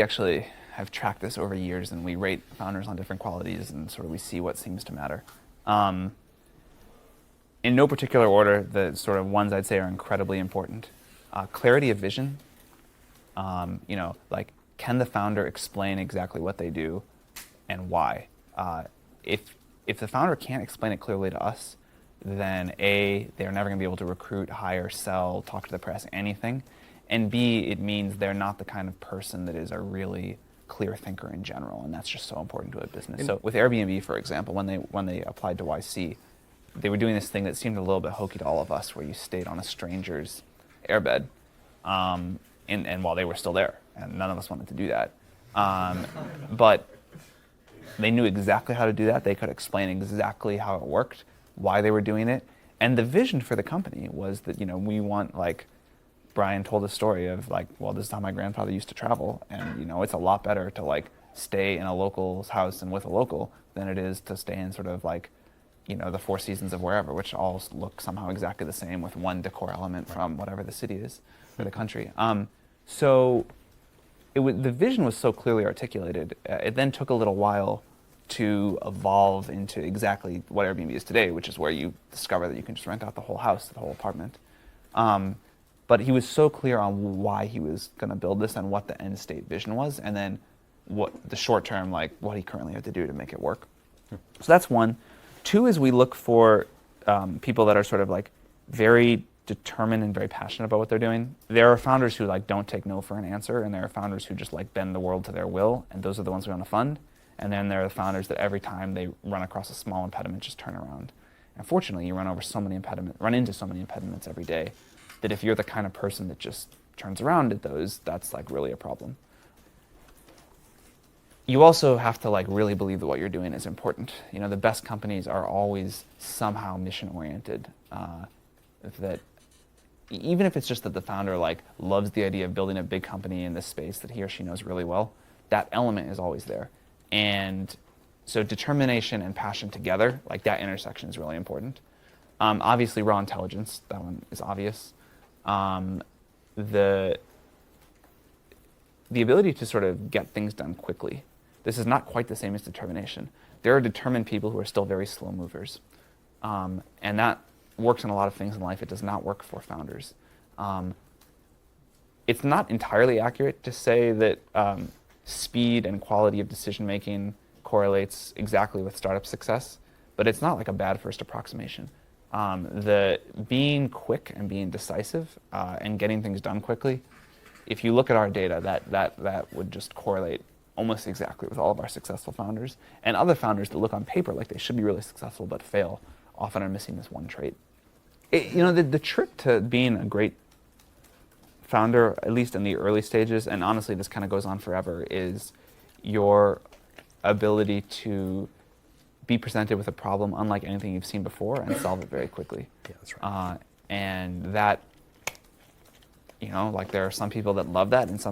We actually have tracked this over years, and we rate founders on different qualities, and sort of we see what seems to matter. In no particular order, the sort of ones I'd say are incredibly important. Clarity of vision. Like, can the founder explain exactly what they do and why? If the founder can't explain it clearly to us, then A, they're never going to be able to recruit, hire, sell, talk to the press, anything. And B, it means they're not the kind of person that is a really clear thinker in general, and that's just so important to a business. So with Airbnb, for example, when they applied to YC, they were doing this thing that seemed a little bit hokey to all of us, where you stayed on a stranger's airbed, and while they were still there, and none of us wanted to do that. But they knew exactly how to do that. They could explain exactly how it worked, why they were doing it, and the vision for the company was that we want, like Brian told a story of, like, well, this is how my grandfather used to travel, and it's a lot better to like stay in a local's house and with a local than it is to stay in sort of like the Four Seasons of wherever, which all look somehow exactly the same with one decor element from whatever the city is or the country. So the vision was so clearly articulated. It then took a little while to evolve into exactly what Airbnb is today, which is where you discover that you can just rent out the whole house, the whole apartment. But he was so clear on why he was going to build this and what the end state vision was, and then what the short term, like what he currently had to do to make it work. So that's one. Two is we look for people that are sort of like very determined and very passionate about what they're doing. There are founders who like don't take no for an answer, and there are founders who just like bend the world to their will, and those are the ones we want to fund. And then there are the founders that every time they run across a small impediment, just turn around. And fortunately, you run into so many impediments every day that if you're the kind of person that just turns around at those, that's like really a problem. You also have to like really believe that what you're doing is important. The best companies are always somehow mission-oriented. That even if it's just that the founder like loves the idea of building a big company in this space that he or she knows really well, that element is always there. And so determination and passion together, like that intersection is really important. Obviously raw intelligence, that one is obvious. The ability to sort of get things done quickly. This is not quite the same as determination. There are determined people who are still very slow movers. And that works in a lot of things in life. It does not work for founders. It's not entirely accurate to say that speed and quality of decision-making correlates exactly with startup success, but it's not like a bad first approximation. The being quick and being decisive and getting things done quickly, if you look at our data, that would just correlate almost exactly with all of our successful founders. And other founders that look on paper like they should be really successful but fail often are missing this one trait. The trick to being a great founder, at least in the early stages, and honestly this kind of goes on forever, is your ability to be presented with a problem unlike anything you've seen before and solve it very quickly. Yeah, that's right. And that, like there are some people that love that and some